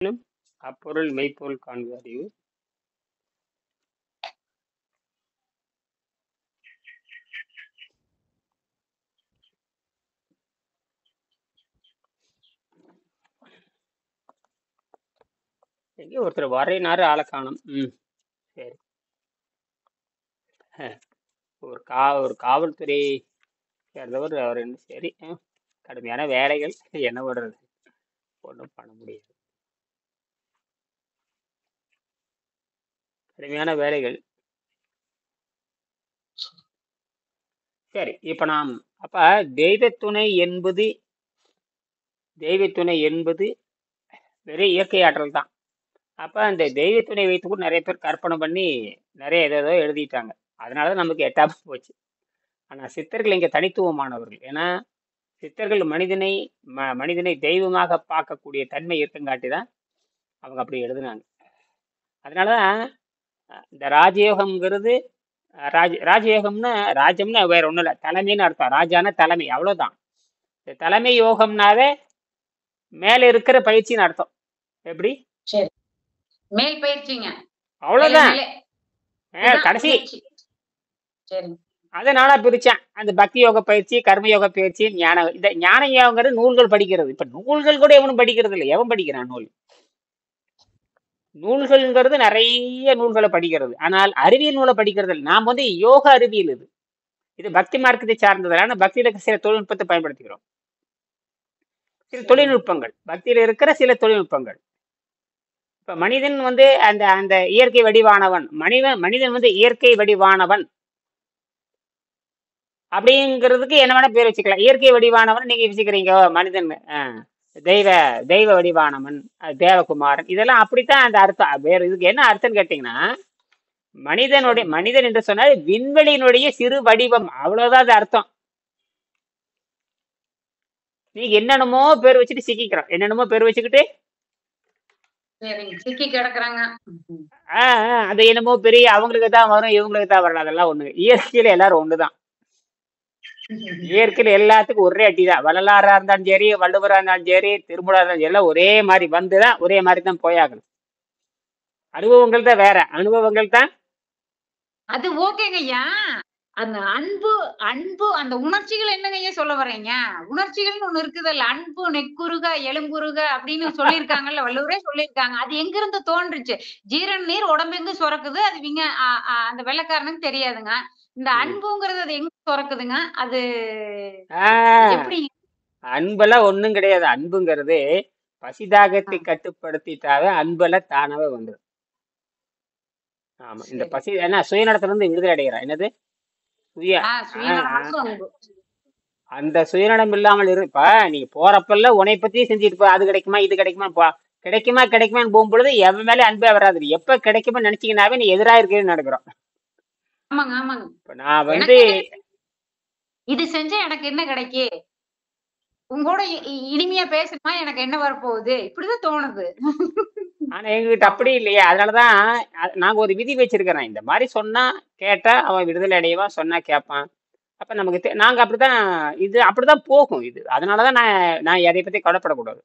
எனும் அப்பொருள் மெய்ப்பொருள் காண்பு அறிவு. எங்கே ஒருத்தர் வரையினாரு, ஆளை காணும். சரி. ஒரு காவல்துறை சேர்ந்தவர் அவர். என்ன சரி, கடுமையான வேலைகள், என்ன பண்றது, ஒன்றும் பண்ண முடியாது. கடுமையான வேலைகள். சரி, இப்ப நாம் அப்ப தெய்வத்துணை என்பது வெறும் இயற்கை ஆற்றல் தான். அப்ப அந்த தெய்வத்துணை வைத்துக்கூட நிறைய பேர் கற்பனை பண்ணி நிறைய ஏதோ எழுதிட்டாங்க. அதனாலதான் நமக்கு எட்டாம போச்சு. ஆனா சித்தர்கள் இங்க தனித்துவமானவர்கள். ஏன்னா சித்தர்கள் மனிதனை தெய்வமாக பார்க்கக்கூடிய தன்மை இருக்குங்காட்டி தான் அவங்க அப்படி எழுதுனாங்க. அதனாலதான் இந்த ராஜயோகம்ங்கிறது ராஜயோகம்னா ராஜ்யம்னா வேற ஒண்ணும் இல்லை, தலைமைன்னு அர்த்தம். ராஜான தலைமை, அவ்வளவுதான். இந்த தலைமை யோகம்னாவே மேல இருக்கிற பயிற்சின்னு அர்த்தம். எப்படி? சரி, மேல் பயிற்சிங்க, அவ்வளவுதான். இதுதான் கடைசி பயிற்சி. சரி, அதை நானா பிரிச்சேன். அந்த பக்தி யோக பயிற்சி, கர்மயோக பயிற்சி, இந்த ஞான யோகங்கிறது நூல்கள் படிக்கிறது. இப்ப நூல்கள் கூட எவனும் படிக்கிறது இல்லை. எவன் படிக்கிறான் நூல்? நூல்கள்ங்கிறது நிறைய நூல்களை படிக்கிறது, ஆனால் அறிவியல் நூலை படிக்கிறது இல்லை. நாம் யோக அறிவியல் இது பக்தி மார்க்கத்தை சார்ந்தது. ஆனால் பக்தியில சில தொழில்நுட்பத்தை பயன்படுத்துகிறோம். சில தொழில்நுட்பங்கள், பக்தியில இருக்கிற சில தொழில்நுட்பங்கள். இப்ப மனிதன் அந்த அந்த இயற்கை வடிவானவன், மனிதன் இயற்கை வடிவானவன் அப்படிங்கிறதுக்கு என்ன வேணா பேர் வச்சுக்கலாம். இயற்கை வடிவானவன் நீங்க வச்சுக்கிறீங்க. மனிதன் தெய்வ வடிவானவன், தேவகுமாரன், இதெல்லாம் அப்படித்தான் அந்த அர்த்தம். வேற இதுக்கு என்ன அர்த்தம் கேட்டீங்கன்னா, மனிதன் என்று சொன்னால் விண்வெளியினுடைய சிறு வடிவம், அவ்வளவுதான் அது அர்த்தம். நீங்க என்னென்னமோ பேர் வச்சுட்டு சிக்கிக்கிறோம், என்னென்னமோ பேர் வச்சுக்கிட்டு சிக்கி கிடக்குறாங்க. அது என்னமோ பெரிய அவங்களுக்கு தான் வரும், இவங்களுக்கு தான் வரலாம். அதெல்லாம் ஒண்ணு. இயற்கையில எல்லாரும் ஒண்ணுதான். இயற்கையில எல்லாத்துக்கும் ஒரே அட்டிதான். வள்ளலாரா இருந்தாலும் சரி, வள்ளுவரா இருந்தாலும் சரி, திருமூலா இருந்தாலும் சரி, எல்லாம் ஒரே மாதிரி வந்துதான் ஒரே மாதிரி தான் போயாகணும். அனுபவங்கள் தான் வேற, அனுபவங்கள் தான். அது ஓகேங்க ஐயா. அந்த அன்பு அந்த உணர்ச்சிகள் என்னங்க ஐயா சொல்ல வர்றீங்க? உணர்ச்சிகள்னு ஒண்ணு இருக்குதுல்ல, அன்பு நெக்குருக எலும்புருக அப்படின்னு சொல்லியிருக்காங்கல்ல, வள்ளுவரே சொல்லியிருக்காங்க. அது எங்க இருந்து தோன்றுச்சு? ஜீரண நீர் உடம்பெங்கு சுரக்குது, அது அந்த வெள்ளைக்காரனுக்கு தெரியாதுங்க. இந்த அன்புங்கிறது அது எங்க சுரக்குதுங்க? அது எப்படி? அன்பெல்லாம் ஒண்ணும் கிடையாது. அன்புங்கிறது பசிதாகத்தை கட்டுப்படுத்திட்டாவே அன்பெல்லாம் தானாவே வந்துடும். ஆமா, இந்த பசி என்ன சுயநலத்துல இருந்து விடுதலை அடைகிறா. என்னது அந்த சுயநலம் இல்லாமல் இருப்ப நீங்க போறப்பெல்லாம் உன்னை பத்தியே செஞ்சுட்டு அது கிடைக்குமா இது கிடைக்குமா கிடைக்குமான்னு போகும்பொழுது எவன் மேலே அன்பே வராது. எப்ப கிடைக்குமா நினைச்சீங்கன்னாவே நீ எதிராக இருக்கேன்னு நடக்கிறோம். இப்ப நான் இது செஞ்சா எனக்கு என்ன கிடைக்கு, உங்களோட இனிமையா பேசணுமா, எனக்கு என்ன வரப்போகுது, இப்படிதான் தோணுது. ஆனா எங்ககிட்ட அப்படி இல்லையே. அதனாலதான் நாங்க ஒரு விதி வச்சிருக்கிறோம். இந்த மாதிரி சொன்னா கேட்டா அவன் விடுதலை அடையவான், சொன்னா கேட்பான். அப்ப நமக்கு நாங்க அப்படிதான் போகும் இது. அதனாலதான் நான் எதை பத்தி கவலைப்படக்கூடாது.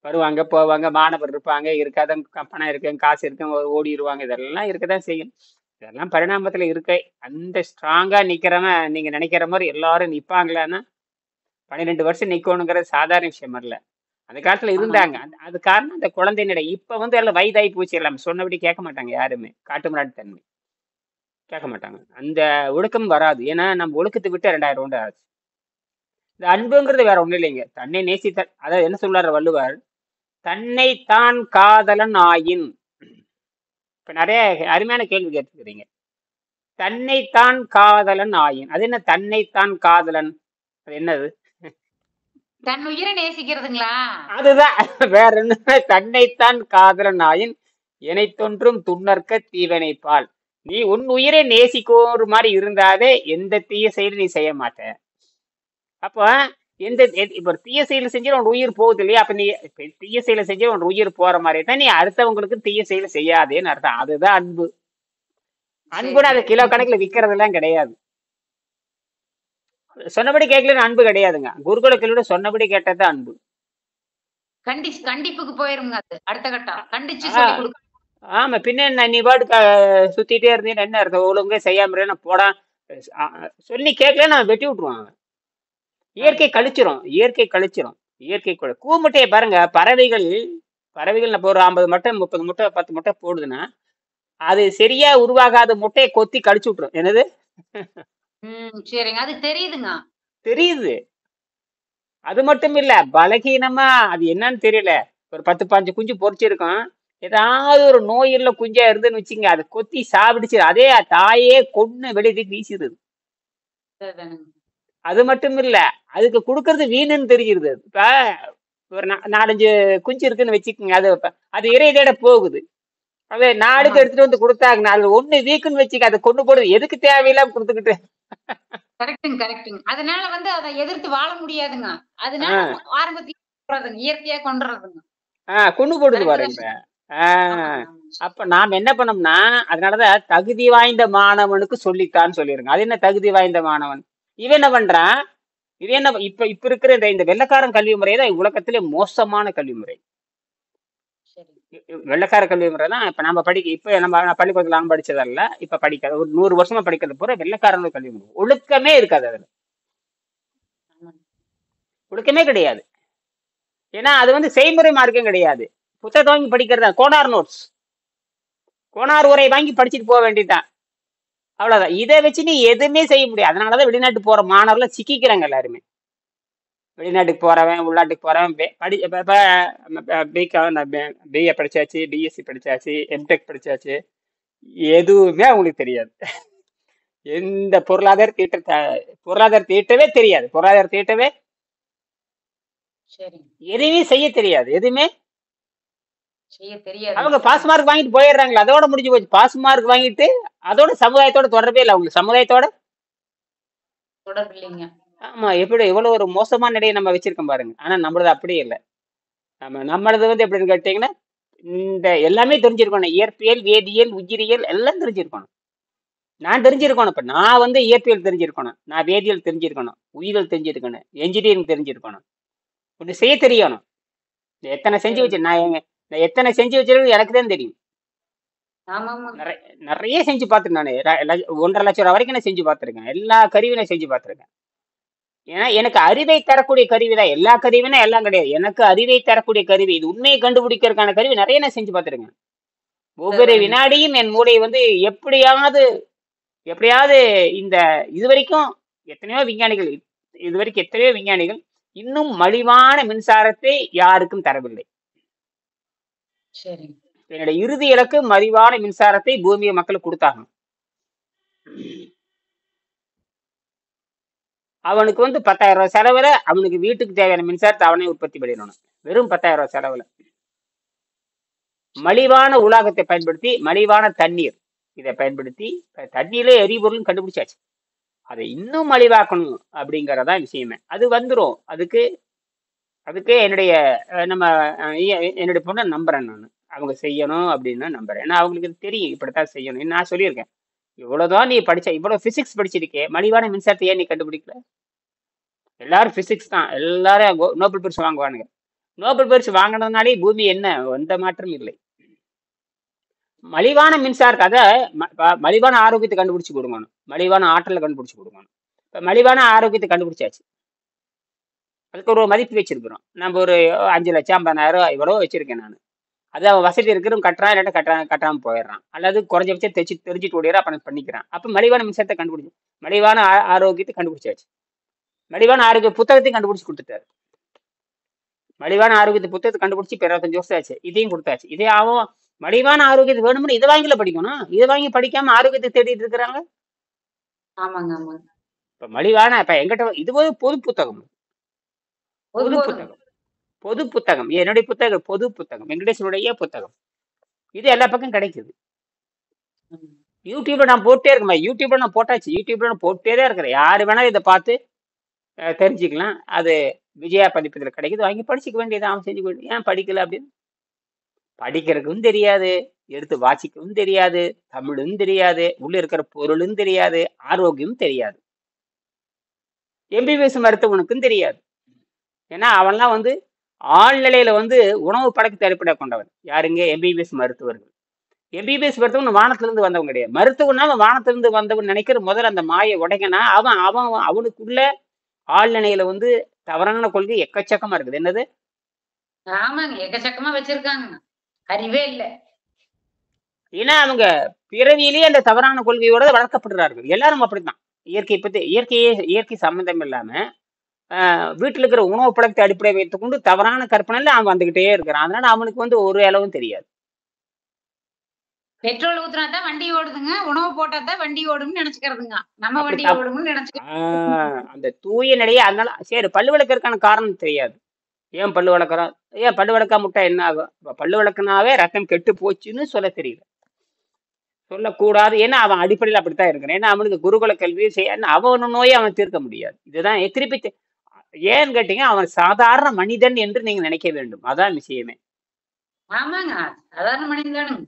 வருவாங்க போவாங்க, மாணவர் இருப்பாங்க, இருக்காத பணம் இருக்கு, காசு இருக்கு, ஓடிடுவாங்க. இதெல்லாம் இருக்கதான் செய்யும். இதெல்லாம் பரிணாமத்துல இருக்கு. அந்த ஸ்ட்ராங்கா நிக்கிறவன் நீங்க நினைக்கிற மாதிரி எல்லாரும் நிப்பாங்களான்னா 12 வருஷம் நிக்கணுங்கிறது சாதாரண விஷயம் இல்ல. அந்த காலத்துல இருந்தாங்க. அது காரணம் அந்த குழந்தையினுடைய. இப்ப எல்லாம் வயதாகி பூச்சி எல்லாம் சொன்னபடி கேட்க மாட்டாங்க யாருமே. காட்டுமிராட்டு தன்மை கேட்க மாட்டாங்க. அந்த ஒழுக்கம் வராது. ஏன்னா நம்ம ஒழுக்கத்தை விட்டு 2000 ரவுண்டு ஆச்சு. இந்த அன்புங்கிறது வேற ஒண்ணும் இல்லைங்க. தன்னை நேசித்த, அதாவது என்ன சொல்றாரு வள்ளுவர், தன்னைத்தான் காதலன் ஆயின். இப்ப நிறைய அருமையான கேள்வி கேட்டுக்கிறீங்க. தன்னைத்தான் காதலன் ஆயின், அது என்ன தன்னைத்தான் காதலன்? அது என்னது? தன் உயிரை நேசிக்கிறதுங்களா? அதுதான், வேற என்ன. தன்னைத்தான் காதலன் ஆயின் எனை தோன்றும் துண்ணற்க தீவனைப்பால். நீ உன் உயிரை நேசிக்கோரு மாதிரி இருந்தாவே எந்த தீய செயலும் நீ செய்ய மாட்ட. அப்ப இப்ப தீய செயல் செஞ்சு உன் உயிர் போகுது இல்லையா? அப்ப நீ தீய செயலை செஞ்சு உன் உயிர் போற மாதிரி தான் நீ அடுத்தவங்களுக்கு தீய செயலை செய்யாதேன்னு அர்த்தம். அதுதான் அன்பு. அன்புன்னு அதை கிலோ கணக்குல விற்கிறது எல்லாம் கிடையாது. சொன்னபடி கேட்கலன்னு அன்பு கிடையாதுங்க. குருகுல கேள்வியோட சொன்னபடி கேட்டதான் அன்பு. கண்டிப்புக்கு போயிருங்க. அது அடுத்த கட்டம் கண்டிச்சு ஆ சொல்லி கொடுக்க. ஆமா, பின்ன என்ன, நீ பாட்டுக்கு சுத்திட்டே இருந்தீங்கன்னா என்ன அர்த்தம்? ஒழுங்கா செய்யாம இரு, நான் போடா சொல்லி கேட்கல, நான் வெட்டி விட்டுருவான் அவன். இயற்கை கழிச்சிரும், இயற்கை கழிச்சிரும். கூமுட்டையை பாருங்க, பறவைகள் நம்ம ஒரு 50 முட்டை 30 முட்டை 10 முட்டை போடுதுன்னா அது சரியா உருவாகாத முட்டையை கொத்தி கழிச்சு விட்டுரும். என்னது? சரிங்க. அது தெரியுதுங்க. தெரியுது. அது மட்டும் இல்ல, பலகீனமா அது என்னன்னு தெரியல, ஒரு 10 15 குஞ்சு பொரிச்சிருக்கோம். ஏதாவது ஒரு நோயுள்ள குஞ்சா இருந்துன்னு வச்சுங்க, அதை கொத்தி சாப்பிடுச்சு, அதே தாயே கொன்னு வெளியே வீசிடுது. அது மட்டும் இல்ல, அதுக்கு கொடுக்கறது வீணுன்னு தெரிகிறது. இப்ப ஒரு 4 5 குஞ்சு இருக்குன்னு வச்சுக்கோங்க, அது இறை தேட போகுது. அது 4க்கு எடுத்துட்டு வந்து கொடுத்தாங்க, 4 ஒண்ணு வீக்குன்னு வச்சுக்க, அதை கொண்டு போடுது. எதுக்கு தேவையில்லாம கொடுத்துக்கிட்டு? கரெக்டுங்க. அதனால வந்து அதை எதிர்த்து வாழ முடியாதுங்க. அதனால ஆரம்பத்தில் இயற்கையா கொண்டுறதுங்க. கொண்டு போடுது பாருங்க. அப்ப நாம என்ன பண்ணோம்னா, அதனாலதான் தகுதி வாய்ந்த மாணவனுக்கு சொல்லித்தான்னு சொல்லிருங்க. அது என்ன தகுதி வாய்ந்த மாணவன்? இவன் என்ன பண்றான்? இது என்ன இப்ப இப்ப இருக்கிற இந்த வெள்ளக்காரன் கல்வி முறை தான் உலகத்திலே மோசமான கல்வி முறை. வெள்ளக்கார கல்வி முறை தான் இப்ப நம்ம இப்ப நம்ம பள்ளிக்கூடத்துல நாம படிச்சதல்ல, இப்ப படிக்காத ஒரு 100 வருஷமா படிக்கிறது பூரா வெள்ளக்காரன் கல்வி முறை. ஒழுக்கமே இருக்காது அதுல, ஒழுக்கமே கிடையாது. ஏன்னா அது வந்து செய்முறை மார்க்கம் கிடையாது. புத்தகத்தை வாங்கி படிக்கிறதா, கோனார் நோட்ஸ், கோனார் உரை வாங்கி படிச்சுட்டு போக வேண்டியதுதான், அவ்வளவுதான். இதை வச்சு நீ எதுவுமே செய்ய முடியாது. அதனாலதான் வெளிநாட்டு போற மாணவர்கள் சிக்கிக்கிறாங்க எல்லாருமே. வெளிநாட்டுக்கு போறவன், உள்நாட்டுக்கு போறவன், பிஏ படிச்சாச்சு, பிஎஸ்சி படிச்சாச்சு, எம்டெக் படிச்சாச்சு, எதுவுமே அவங்களுக்கு தெரியாது. எந்த பொருளாதார தீட்டவே தெரியாது. எதுவுமே செய்ய தெரியாது. எதுவுமே அவங்க பாஸ் மார்க் வாங்கிட்டு போயிடுறாங்களா, அதோட முடிஞ்சு போச்சு. பாஸ் மார்க் வாங்கிட்டு அதோட சமுதாயத்தோட தொடர்பே இல்லை அவங்களுக்கு, சமுதாயத்தோட தொடர்பு இல்லைங்க. ஆமா, எப்படி எவ்வளவு ஒரு மோசமான நிலையை நம்ம வச்சிருக்கோம் பாருங்க. ஆனா நம்மளது அப்படியே இல்லை. நம்மளது வந்து எப்படின்னு கேட்டீங்கன்னா, இந்த எல்லாமே தெரிஞ்சிருக்கணும். இயற்பியல், வேதியியல், உயிரியல் எல்லாம் தெரிஞ்சிருக்கணும். நான் தெரிஞ்சிருக்கணும். இப்ப நான் வந்து இயற்பியல் தெரிஞ்சிருக்கணும், நான் வேதியியல் தெரிஞ்சிருக்கணும், உயிரியல் தெரிஞ்சிருக்கணும், என்ஜினியரிங் தெரிஞ்சிருக்கணும், ஒன்று செய்ய தெரியணும். எத்தனை செஞ்சு வச்சு நான் எத்தனை செஞ்சு வச்சிருக்கு எனக்கு தான் தெரியும். நிறைய செஞ்சு பார்த்துருக்கேன் நான். 1.5 லட்சம் ரூபா வரைக்கும் நான் செஞ்சு பார்த்துருக்கேன். எல்லா கருவியும் நான் செஞ்சு பார்த்துருக்கேன். ஏன்னா எனக்கு அறிவை தரக்கூடிய கருவி தான். எல்லா கருவினா எல்லாம் கிடையாது, எனக்கு அறிவை தரக்கூடிய கருவி, இது உண்மையை கண்டுபிடிக்கிறதுக்கான கருவி நிறைய நான் செஞ்சு பார்த்துருக்கேன். ஒவ்வொரு வினாடியும் என் மூளை வந்து எப்படியாவது இந்த இதுவரைக்கும் எத்தனையோ விஞ்ஞானிகள் இன்னும் மலிவான மின்சாரத்தை யாருக்கும் தரவில்லை. என்னுடைய இறுதி இலக்கு மலிவான மின்சாரத்தை பூமியை மக்களுக்கு கொடுத்தாங்க. அவனுக்கு வந்து 10,000 ரூபாய் செலவுல அவனுக்கு வீட்டுக்கு தேவையான மின்சாரத்தை அவனே உற்பத்தி பண்ணிடணும். வெறும் 10,000 ரூபாய் செலவுல மலிவான உலோகத்தை பயன்படுத்தி, மலிவான தண்ணீர் இதை பயன்படுத்தி, தண்ணீர்ல எரிபொருள் கண்டுபிடிச்சாச்சு. அதை இன்னும் மலிவாக்கணும் அப்படிங்கறதான் விஷயமே. அது வந்துடும். அதுக்கு என்னுடைய பொண்ணை நம்புறேன் நான். அவங்க செய்யணும் அப்படின்னு நம்புறேன். ஏன்னா அவங்களுக்கு தெரியும் இப்படித்தான் செய்யணும். நான் சொல்லியிருக்கேன், இவ்வளவுதான் நீ இவ்வளவு பிசிக்ஸ் படிச்சிருக்கே, மலிவான மின்சாரத்தை ஏன் நீ கண்டுபிடிக்கல? எல்லாரும் பிசிக்ஸ் தான், எல்லாரும் நோபல் பரிசு வாங்குவானுங்க. நோபல் பரிசு வாங்கினதுனாலே பூமி என்ன எந்த மாற்றம் இல்லை. மலிவான மின்சாரத்தை, மலிவான ஆரோக்கியத்தை கண்டுபிடிச்சு கொடுக்கணும், மலிவான ஆற்றலை கண்டுபிடிச்சு கொடுக்கணும். இப்ப மலிவான ஆரோக்கியத்தை கண்டுபிடிச்சாச்சு, அதுக்கு ஒரு மதிப்பு வச்சிருக்கிறோம். நம்ம ஒரு 5 லட்சம் 50,000 இவ்வளவு வச்சிருக்கேன் நான். அது அவன் வசதி இருக்கிறவங்க கட்டுறான், இல்லாட்ட கட்டாம போயிடுறான், அல்லது குறைஞ்சபட்சம் தெரிஞ்சுட்டு ஓடிடுறா, அப்ப பண்ணிக்கிறான். அப்ப மலிவான மின்சாரத்தை கண்டுபிடிச்சு, மலிவான ஆரோக்கியத்தை கண்டுபிடிச்சாச்சு. மலிவான ஆரோக்கிய புத்தகத்தையும் கண்டுபிடிச்சு கொடுத்துட்டாரு. மலிவான ஆரோக்கியத்தை புத்தகத்தை கண்டுபிடிச்சு 25 வருஷம் ஆச்சு. இதையும் கொடுத்தாச்சு. இதே அவன் மலிவான ஆரோக்கியத்தை வேணும்னு இதை வாங்கில படிக்கணும், இதை வாங்கி படிக்காம ஆரோக்கியத்தை தேடிட்டு இருக்கிறாங்க. இப்ப மலிவான எங்கிட்ட இது பொது புத்தகம், என்னுடைய புத்தகம் பொது புத்தகம், வெங்கடேசனுடைய புத்தகம். இது எல்லா பக்கம் கிடைக்குது. யூடியூப்ல நான் போட்டே இருக்கேன். யூடியூப்ல நான் போட்டே தான் இருக்கிறேன். யாரு வேணாலும் இதை பார்த்து தெரிஞ்சுக்கலாம். அது விஜயா பதிப்பதில் கிடைக்குது, வாங்கி படிச்சுக்க வேண்டியது. அவன் செஞ்சு ஏன் படிக்கல அப்படின்னு? படிக்கிறதுக்கும் தெரியாது, எடுத்து வாசிக்கவும் தெரியாது, தமிழும் தெரியாது, உள்ள இருக்கிற பொருளும் தெரியாது, ஆரோக்கியம் தெரியாது, எம்பிபிஎஸ் மருத்துவனுக்கும் தெரியாது. ஏன்னா அவன்லாம் வந்து ஆழ்நிலையில வந்து உணவு பழக்கத்தை அடிப்படை கொண்டவன் யாருங்க? எம்பிபிஎஸ் மருத்துவர்கள். எம்பிபிஎஸ் மருத்துவன் வானத்துல இருந்து வந்தவன் கிடையாது. மருத்துவனா அவன் வானத்துல இருந்து வந்தவன் நினைக்கிற முதல்ல அந்த மாயை உடைக்கனா அவன் அவன் அவனுக்குள்ள ஆழ்நிலையில வந்து தவறான கொள்கை எக்கச்சக்கமா இருக்குது. என்னது? ஆமாங்க. எக்கச்சக்கமா வச்சிருக்காங்க. அறிவே இல்ல. ஏன்னா அவங்க பிறவியிலேயே அந்த தவறான கொள்கையோட வளர்க்கப்படுறார்கள். எல்லாரும் அப்படித்தான். இயற்கை பத்தி இயற்கை சம்பந்தம் இல்லாம வீட்டுல இருக்கிற உணவு பழக்கத்தை அடிப்படை வைத்துக் கொண்டு தவறான கற்பனையில அவன் வந்துகிட்டே இருக்கிறான். அதனால அவனுக்கு வந்து ஒரு அளவும் தெரியாது. பெட்ரோல் ஊத்துனா தான் வண்டி ஓடுதுங்க. உணவு போட்டா தான் வண்டி ஓடும்னு நினைச்சுக்கிறதுங்க. நம்ம அப்படி வண்டி ஓடும்னு நினைச்சுக்க அந்த தூய நிலையை அதனால சரி பல்லு விளக்கறதுக்கான காரணம் தெரியாது. ஏன் பல்லு விளக்குறோம்? ஏன் பல்லு விளக்கா முட்டா என்ன ஆகும்? பல்லு விளக்குனாவே ரத்தம் கெட்டு போச்சுன்னு சொல்ல தெரியல. சொல்லக்கூடாது. ஏன்னா அவன் அடிப்படையில் அப்படித்தான் இருக்கிறான். ஏன்னா அவனுக்கு குருகுல கல்வி செய்ய அவனு நோயை அவன் தீர்க்க முடியாது. இதுதான் திருப்பி ஏன்னு கேட்டீங்க, அவன் சாதாரண மனிதன் என்று நீங்க நினைக்க வேண்டும். அதான் விஷயமே. ஆமாங்க. சாதாரண மனிதன் தானுங்க.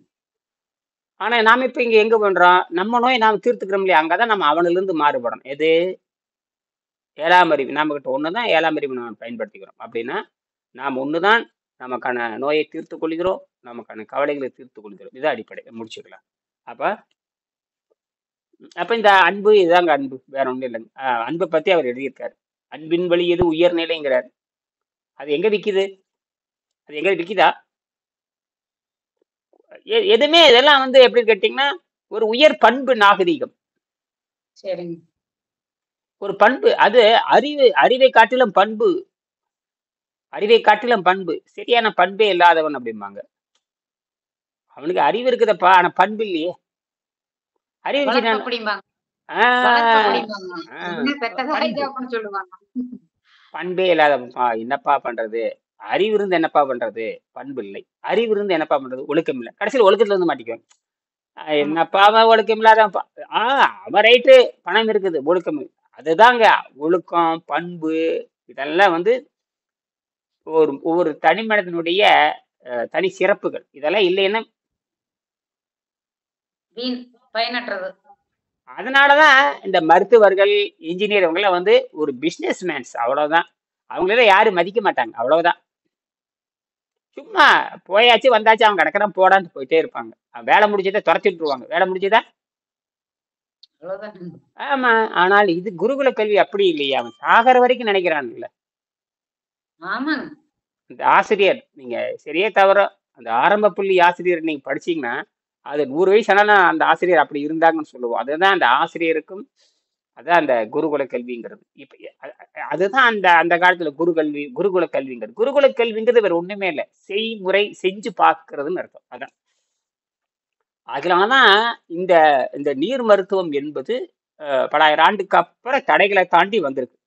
ஆனா நாம இப்ப இங்க எங்க பண்றோம்? நம்ம நோயை நாம தீர்த்துக்கிறோம் இல்லையா? அங்கதான் நம்ம அவனிலிருந்து இருந்து மாறுபடணும். எது? 7ஆம் அறிவு. நம்ம கிட்ட ஒண்ணுதான் 7ஆம் அறிவு நாம் பயன்படுத்திக்கிறோம். அப்படின்னா நாம் ஒண்ணுதான் நமக்கான நோயை தீர்த்து கொள்கிறோம், நமக்கான கவலைகளை தீர்த்து கொள்கிறோம். இதான் அடிப்படை. முடிச்சுக்கலாம். அப்ப அப்ப இந்த அன்பு இதாங்க அன்பு. வேற ஒண்ணும் இல்லைங்க. அன்பை பத்தி அவர் எழுதியிருக்காரு. அன்பின் வழி எது உயர்நிலைங்கிறார். அது எங்க விக்குது? அது எங்க விக்குதா? எதுவுமே இதெல்லாம் வந்து எப்படி கேட்டீங்கன்னா ஒரு உயர் பண்பு நாகரீகம். சரிங்க. ஒரு பண்பு அது அறிவை காட்டிலும் பண்பு. அறிவை காட்டிலும் பண்பு. சரியான பண்பே இல்லாதவன் அப்படிம்பாங்க. அவனுக்கு அறிவு இருக்குதப்பா, ஆனா பண்பு இல்லையே. அறிவு பண்பே இல்லாதப்பா என்னப்பா பண்றது? அறிவு இருந்து என்னப்பா பண்றது? பண்பு இல்லை. அறிவு இருந்து என்னப்பா பண்றது? ஒழுக்கம் இல்லை. கடைசியில் ஒழுக்கத்துல இருந்து மாட்டிக்குவாங்க. என்னப்பா அவன் ஒழுக்கம் இல்லாதப்பா. அவன் ரைட்டு, பணம் இருக்குது, ஒழுக்கம். அதுதாங்க ஒழுக்கம், பண்பு இதெல்லாம் வந்து ஒவ்வொரு தனி மனிதனுடைய தனி சிறப்புகள். இதெல்லாம் இல்லைன்னா பயனற்றது. அதனாலதான் இந்த மருத்துவர்கள், இன்ஜினியர் இவங்கெல்லாம் வந்து ஒரு பிசினஸ் மேன்ஸ். அவ்வளவுதான். அவங்களெல்லாம் யாரும் மதிக்க மாட்டாங்க. அவ்வளவுதான். சும்மா போயாச்சு வந்தாச்சு அவன் கிடக்குறான் போடான்னு போயிட்டே இருப்பாங்க. வேலை முடிச்சதை துரத்தி விட்டுருவாங்க. வேலை முடிச்சதா? ஆமா. ஆனால் இது குருகுல கல்வி அப்படி இல்லையா? அவன் சாகர வரைக்கும் நினைக்கிறான் இல்ல. இந்த ஆசிரியர் நீங்க சரியே தவிர அந்த ஆரம்ப புள்ளி ஆசிரியர் நீங்க படிச்சீங்கன்னா அது 100 வயசு ஆனாலும் அந்த ஆசிரியர் அப்படி இருந்தாங்கன்னு சொல்லுவோம். அதுதான் அந்த ஆசிரியருக்கும் அதான் அந்த குருகுல கல்விங்கிறது. இப்ப அதுதான் அந்த அந்த காலத்துல குருகுல கல்விங்கிறது. குருகுல கல்விங்கிறது வேற ஒண்ணுமே இல்லை. செய்முறை செஞ்சு பார்க்கறதுன்னு அர்த்தம். அதான் அதனாலதான் இந்த இந்த நீர் மருத்துவம் என்பது பல ஆயிரம் ஆண்டுக்கு அப்புறம் தடைகளை தாண்டி வந்திருக்கு.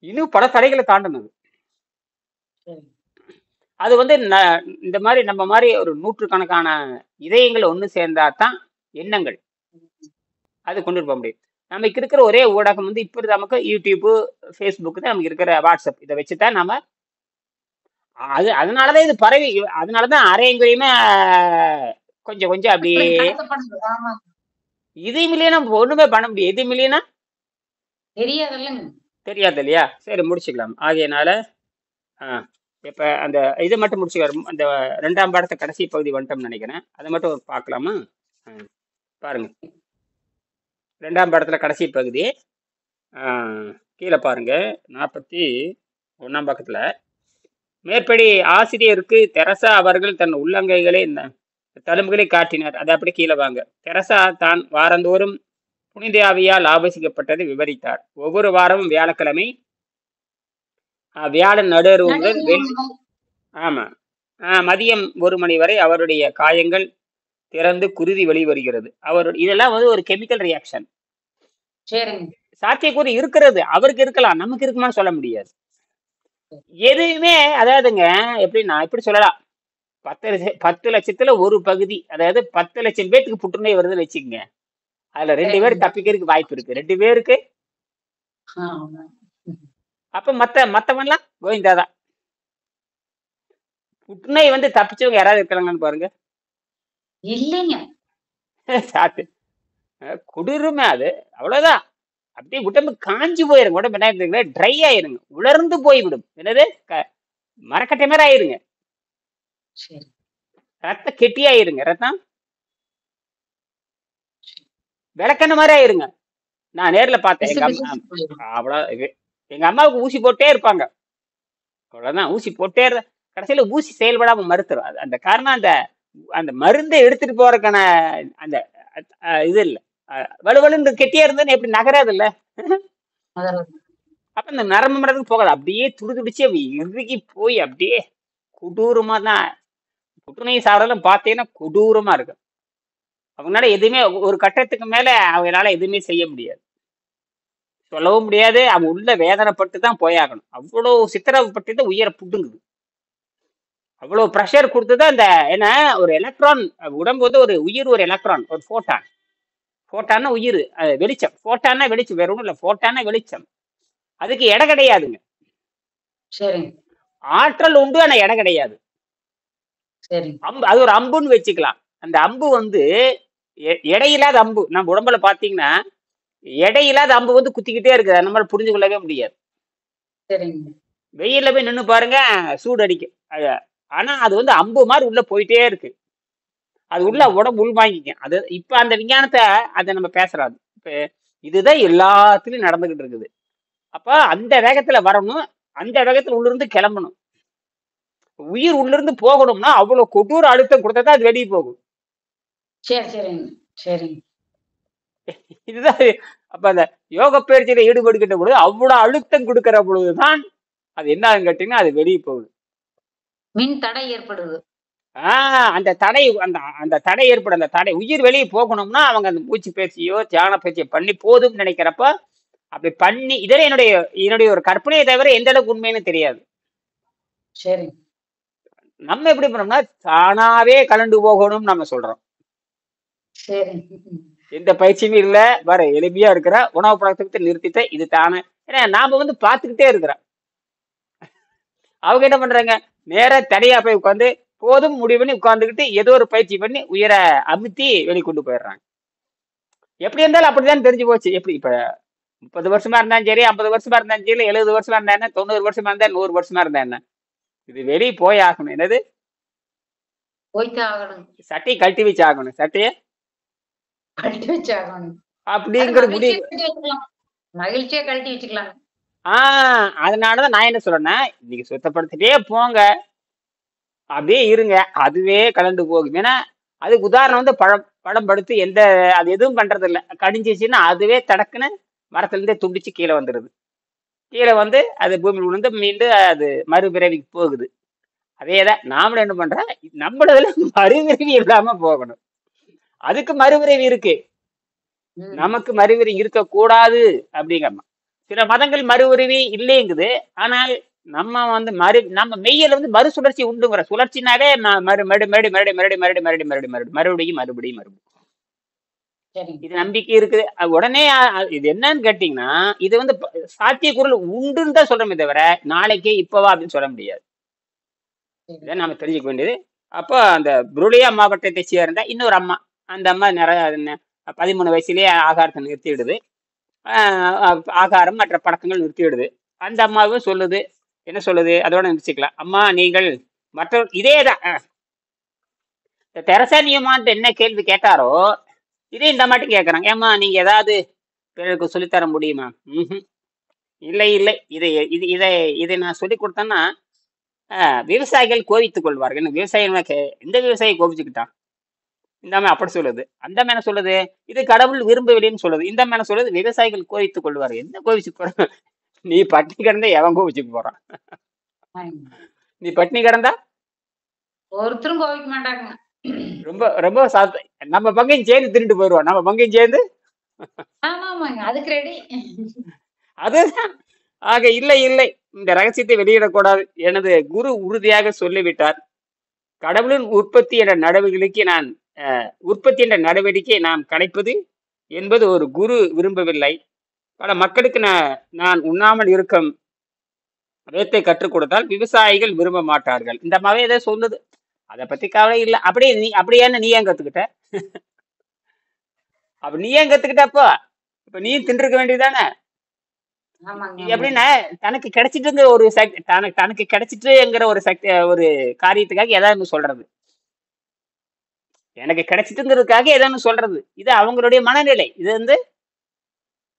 இன்னும் பல தடைகளை தாண்டினது. அது வந்து இந்த மாதிரி நம்ம மாதிரி ஒரு நூற்றுக்கணக்கான இதயங்கள் ஒன்று சேர்ந்தா தான் எண்ணங்கள் அது கொண்டு போக முடியும். நமக்கு இருக்கிற ஒரே ஊடகம் வந்து இப்ப நமக்கு யூடியூப், ஃபேஸ்புக் தான் நமக்கு இருக்கிற, வாட்ஸ்அப். இதை வச்சுதான் நம்ம அதனாலதான் இது பரவி. அதனாலதான் அரையங்குறையுமே கொஞ்சம் கொஞ்சம் அப்படியே இதையும் இல்லையா ஒண்ணுமே பண்ண முடியும். எதுவும் இல்லைன்னா தெரியாது இல்லையா? சரி முடிச்சுக்கலாம். ஆகையனால இப்ப அந்த இதை மட்டும் முடிச்சுக்கலாம். அந்த 2ஆம் பாடத்தை கடைசி பகுதி வந்துட்டோம்னு நினைக்கிறேன். அதை மட்டும் பார்க்கலாமா? பாருங்க, 2ஆம் பாடத்துல கடைசி பகுதி கீழே பாருங்க, 41ஆம் பக்கத்துல. மேற்படி ஆசிரியருக்கு தெரசா அவர்கள் தன் உள்ளங்கைகளை தழும்புகளை காட்டினார். அது அப்படி கீழே வாங்க. தெரசா தான் வாரந்தோறும் புனித ஆவியால் ஆபோசிக்கப்பட்டதை விவரித்தார். ஒவ்வொரு வாரமும் வியாழக்கிழமை வியாழன் நடுவு முதல் மதியம் 1 மணி வரை அவருடைய காயங்கள் திறந்து குருதி வெளிவருகிறது. இதெல்லாம் வந்து ஒரு கெமிக்கல் ரியாக்ஷன். சாத்தியக்கூறு இருக்கிறது. அவருக்கு இருக்கலாம், நமக்கு இருக்குமான்னு சொல்ல முடியாது. எதுவுமே அதாவதுங்க எப்படின்னா இப்படி சொல்லலாம். 10 லட்சத்துல ஒரு பகுதி, அதாவது 10 லட்சம் பேருக்கு புற்றுநோய் வருதுன்னு வச்சுக்கோங்க. அதுல 2 பேர் தப்பிக்கிறதுக்கு வாய்ப்பு இருக்கு. 2 பேருக்கு. அப்ப மத்தவன்லாம் கோவிந்தாதான். புற்றுநோய் வந்து தப்பிச்சவங்க யாராவது இருக்கிறாங்கன்னு பாருங்க. இல்லைங்க. சாத்து குளிருமே அது அவ்வளவுதான். அப்படியே உடம்பு காஞ்சி போயிருங்க. உடம்பு என்ன ட்ரை ஆயிருங்க, உலர்ந்து போய்விடும். என்னது மரக்கட்டை மாதிரி ஆயிருங்க. சரி ரத்தம் கெட்டியாயிருங்க. ரத்தம் சரி. விளக்கெண்ணெய் மாதிரி ஆயிருங்க. நான் நேர்ல பார்த்தேன். பிசு எங்க அம்மா பிசுன்னு போயிடும். அவ்வளோ எங்க அம்மாவுக்கு ஊசி போட்டே இருப்பாங்க. அவ்வளவுதான், ஊசி போட்டே கடைசியில ஊசி செயல்படாம மறுத்துரும். அந்த காரணம் அந்த அந்த மருந்தை எடுத்துட்டு போறதுக்கான அந்த இது இல்ல. வலுவலுன்னு கெட்டியா இருந்ததுன்னு எப்படி நகராது இல்ல. அதெல்லாம் அப்ப இந்த நரம்பு மரத்துக்கு போகாது, அப்படியே துடிதுடிச்சு இறுகி போய் அப்படியே கொடூரமா தான். புற்றுநோய் சாவரெல்லாம் பார்த்தீங்கன்னா கொடூரமா இருக்கு. அவங்களால எதுவுமே ஒரு கட்டத்துக்கு மேல அவங்களால எதுவுமே செய்ய முடியாது, சொல்லவும் முடியாது. அவங்க உள்ள வேதனைப்பட்டு தான் போயாகணும். அவ்வளவு சித்திரப்பட்டு தான் உயிரை புடுங்குது. அவ்வளவு ப்ரெஷர் கொடுத்தது அந்த என்ன, ஒரு எலக்ட்ரான் உடம்பு வந்து ஒரு உயிர், ஒரு எலக்ட்ரான், ஒரு போட்டான். போட்டான்னா உயிர், வெளிச்சம். போட்டான்னா வெளிச்சம், வேற ஒன்றும் இல்லை. போட்டான்னா வெளிச்சம். அதுக்கு எடை கிடையாதுங்க. சரிங்க ஆற்றல் உண்டு, ஆனா எடை கிடையாது. சரிங்க அம்பு, அது ஒரு அம்புன்னு வச்சுக்கலாம். அந்த அம்பு வந்து எடையில்லாத அம்பு. நம்ம உடம்புல பாத்தீங்கன்னா எடையில்லாத அம்பு வந்து குத்திக்கிட்டே இருக்குது. நம்மளால புரிஞ்சு கொள்ளவே முடியாது. சரிங்க வெயில்ல போய் நின்று பாருங்க, சூடு அடிக்கும். ஆனா அது வந்து அம்பு மாதிரி உள்ள போயிட்டே இருக்கு. அது உள்ள ஆமா உடம்பு உள் வாங்கிக்கும். அது இப்ப அந்த விஞ்ஞானத்தை அதை நம்ம பேசுறாது. இப்ப இதுதான் எல்லாத்துலயும் நடந்துகிட்டு இருக்குது. அப்ப அந்த வேகத்துல வரணும், அந்த வேகத்துல உள்ள இருந்து கிளம்பணும். உயிர் உள்ள இருந்து போகணும்னா அவ்வளவு கொடூர அழுத்தம் கொடுத்தா அது வெளியே போகும். சரி சரிங்க சரிங்க இதுதான். அப்ப அந்த யோக பயிற்சியில ஈடுபடுகின்ற பொழுது அவ்வளவு அழுத்தம் கொடுக்கிற பொழுதுதான் அது என்ன கேட்டீங்கன்னா அது வெளியே போகுது. மின் தடை ஏற்படுது. அந்த தடை, அந்த அந்த தடை ஏற்படும். அந்த தடை உயிர் வெளியே போகணும்னா அவங்க அந்த மூச்சு பயிற்சியோ தியான பயிற்சியோ பண்ணி போதும்னு நினைக்கிறப்ப அப்படி பண்ணி, இதெல்லாம் என்னுடைய என்னுடைய ஒரு கற்பனையை தவிர எந்த அளவுக்கு உண்மைன்னு தெரியாது. சரி நம்ம எப்படி பண்ணோம்னா தானாவே கலந்து போகணும்னு நம்ம சொல்றோம். சரி எந்த பயிற்சியுமே இல்ல, வர எளிமையா இருக்கிற உணவு பழக்கத்தை நிறுத்திட்டு இது தானே. ஏன்னா நாம வந்து பார்த்துக்கிட்டே இருக்கிறோம். அவங்க என்ன பண்றாங்க, நேரா தனியா போய் உட்காந்து போதும் முடிவு பண்ணி உட்கார்ந்துக்கிட்டு ஏதோ ஒரு பயிற்சி பண்ணி உயிரை அமுத்தி வெளிக்கொண்டு போயிடுறாங்க. எப்படி இருந்தாலும் அப்படிதான் தெரிஞ்சு போச்சு. எப்படி இப்ப 30 வருஷமா இருந்தாலும் சரி, 50 வருஷமா இருந்தாலும் சரி, 70 வருஷமா இருந்தா என்ன, 90 வருஷமா இருந்தா 100 வருஷமா இருந்தா என்ன, இது வெளியே போய் ஆகணும். என்னது, போய்த்தான் ஆகணும். சட்டையை கழட்டி வச்சு ஆகணும். சட்டையை கழட்டி வச்சு ஆகணும். அது அப்படிங்கிற மகிழ்ச்சியா முடிவு. கழட்டி வச்சுக்கலாம். மகிழ்ச்சியா கழட்டி வச்சுக்கலாம். அதனாலதான் நான் என்ன சொல்றேன்னா, இன்னைக்கு சுத்தப்படுத்திட்டே போங்க, அப்படியே இருங்க, அதுவே கலந்து போகும். ஏன்னா அதுக்கு உதாரணம் வந்து படம் படுத்து எந்த அது எதுவும் பண்றது இல்லை. கடிஞ்சிச்சுன்னா அதுவே தடக்குன்னு மரத்துல இருந்தே துண்டிச்சு கீழே வந்துடுது. கீழே வந்து அது பூமியில் விழுந்து மீண்டும் அது மறுபிறவிக்கு போகுது. அதேதான் நாமளும் என்ன பண்றோம், நம்மளதுல மறுபிறவி இல்லாம போகணும். அதுக்கு மறுபிறவி இருக்கு, ம். நமக்கு மறுபிறவி இருக்கக்கூடாது அப்படிங்கிற. சில மதங்கள் மறுபிறவி இல்லைங்குது. ஆனால் நம்ம வந்து நம்ம மெய்யில வந்து மறுசுழற்சி உண்டுங்கிற. சுழற்சினாலே மறுபடியும் மறுபடியும். சரிங்க இது நம்பிக்கை இருக்குது. உடனே இது என்னன்னு கேட்டீங்கன்னா, இது வந்து சாத்தியக்கூறல் உண்டுன்னு தான் சொல்றோமே தவிர நாளைக்கே இப்பவா அப்படின்னு சொல்ல முடியாது. சரி இதை நாம தெரிஞ்சுக்க வேண்டியது. அப்போ அந்த புருலியா மாவட்டத்தை சேர்ந்த இன்னொரு அம்மா, அந்த அம்மா நிறைய 13 வயசுலயே ஆகாரத்தை நிறுத்திடுது. ஆகாரம் மற்ற பழக்கங்கள் நிறுத்திடுது. அந்த அம்மாவும் சொல்லுது, என்ன சொல்லுது, அதோட நிறுத்திக்கலாம். அம்மா நீங்கள் மற்ற இதேதான் தெரசா நியமான்ட்டு என்ன கேள்வி கேட்டாரோ இதே இந்த மாட்டி கேட்கறாங்க. ஏம்மா நீங்க ஏதாவது பிறருக்கு சொல்லித்தர முடியுமா? இல்லை இல்லை, இதை நான் சொல்லி கொடுத்தேன்னா விவசாயிகள் கோவித்துக் கொள்வார்கள். விவசாயம் எந்த விவசாயி கோபிச்சுக்கிட்டான்? இந்த அம்மா அப்படி சொல்லுது. அந்த அம்மா என்ன சொல்லுது, இது கடவுள் விரும்பவில்லைன்னு சொல்லுது. இந்த அம்மா என்ன சொல்லுது, விவசாயிகள் கோவித்துக் கொள்வார்கள். என்ன கோவிச்சு போற, நீ பட்டினி கிடந்தா எவன் கோவிச்சுக்கு போறான்? நீ பட்டினி கிடந்தா ஒருத்தரும் கோவிக்க மாட்டாங்க. ரொம்ப ரொம்ப நம்ம பங்கையும் சேர்ந்து திருட்டு போயிடுவோம். நம்ம பங்கையும் சேர்ந்து அதுக்கு ரெடி. அதுதான். ஆக இல்லை இல்லை, இந்த ரகசியத்தை வெளியிடக்கூடாது. எனது குரு உறுதியாக சொல்லிவிட்டார், கடவுளின் உற்பத்தி என்ற நடவடிக்கை நாம் கடைப்பது என்பது ஒரு குரு விரும்பவில்லை. பல மக்களுக்கு நான் உண்ணாமல் இருக்கும் விதத்தை கற்றுக் கொடுத்தால் விவசாயிகள் விரும்ப மாட்டார்கள். இந்த மாதிரி ஏதோ சொல்லுது, அதை பத்தி கவலை இல்லை. அப்படியே நீ ஏன் கத்துக்கிட்ட? அப்ப நீ ஏன் கத்துக்கிட்டப்போ இப்ப நீயும் தின்றுக்க வேண்டியதானே? ஆமாங்க இது ஆமாங்க எப்படின்னா தனக்கு கிடைச்சிட்டுங்கிற ஒரு சக்தி, தனக்கு தனக்கு கிடைச்சிட்டுங்கிற ஒரு சக்தி, ஒரு காரியத்துக்காக ஏதாவது சொல்றது, எனக்கு கிடைச்சிட்டுங்கிறதுக்காக ஏதாவது சொல்றது, இது அவங்களுடைய மனநிலை. இது வந்து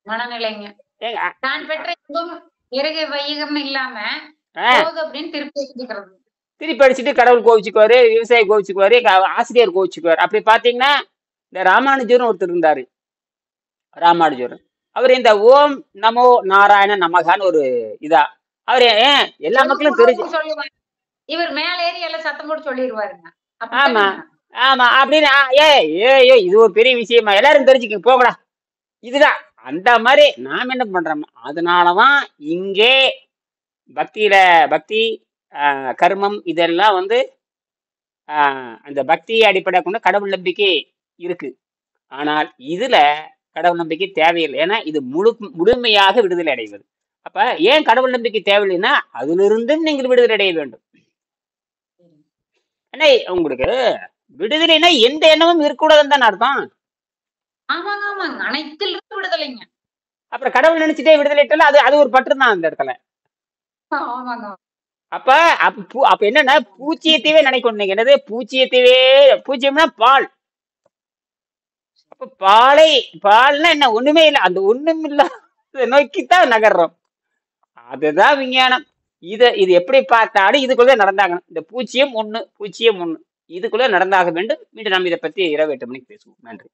மனநிலைங்க. ஏங்க, தான் பெற்ற இன்பம் இறகு வையகம்னு இல்லாம ஆ, போது அப்படின்னு திருப்பி வச்சுக்கிறது. திருப்பி அடிச்சுட்டு கடவுள் கோவிச்சுக்குவாரு, விவசாயி கோவிச்சுக்குவாரு, ஆசிரியர் கோவிச்சுக்குவாரு. அப்படி பாத்தீங்கன்னா இந்த ராமானுஜர்னு ஒருத்தர் இருந்தாரு, ராமானுஜர். அவர் இந்த ஓம் நமோ நாராயண நமகான்னு ஒரு இதா, அவர் ஏன் எல்லா மக்களும் தெரிஞ்சு, சொல்லுவாங்க. இவர் மேல ஏறி எல்லாம் சத்தம் போட்டு சொல்லிடுவாருங்க. ஆமா அப்படித்தானேங்க? ஆமா அப்படின்னு, ஏ இது ஒரு பெரிய விஷயமா, எல்லாரும் தெரிஞ்சுக்க போகடா, இதுதான் அந்த மாதிரி நாம் என்ன பண்றோம். அதனாலதான் இங்கே பக்தியில பக்தி, கர்மம் இதெல்லாம் வந்து அந்த பக்தியை அடிப்படை கொண்டு கடவுள் நம்பிக்கை இருக்கு. ஆனால் இதுல கடவுள் நம்பிக்கை தேவையில்லை. ஏன்னா இது முழுமையாக விடுதலை அடைவது. அப்ப ஏன் கடவுள் நம்பிக்கை தேவையில்லைன்னா அதிலிருந்தும் நீங்கள் விடுதலை அடைய வேண்டும். ஏன்னா உங்களுக்கு விடுதலைன்னா எந்த எண்ணமும் இருக்கக்கூடாதுன்னு தான் அர்த்தம். ஆமாங்க ஆமாங்க. அனைத்திலிருந்து விடுதலைங்க. அப்புறம் கடவுள் நினைச்சிட்டே விடுதலை அடையல, அது அது ஒரு பற்று தான் அந்த இடத்துல. ஆமாங்க. அப்ப அப்ப என்னன்னா பூச்சியத்தையே நினைக்கணும். நீங்க என்னது பூச்சியத்தையே, பூச்சியம்னா பால். அப்ப பால்னா என்ன, ஒண்ணுமே இல்லை, அந்த ஒண்ணும் இல்லாத நோக்கித்தான் நகர்றோம். அதுதான் விஞ்ஞானம். இது எப்படி பார்த்தாலும் இதுக்குள்ள நடந்தாங்க. இந்த பூச்சியம் ஒண்ணு இதுக்குள்ள நடந்தாக வேண்டும். மீண்டும் நாம் இதை பத்தி இரவு 8 மணிக்கு பேசுவோம். நன்றி.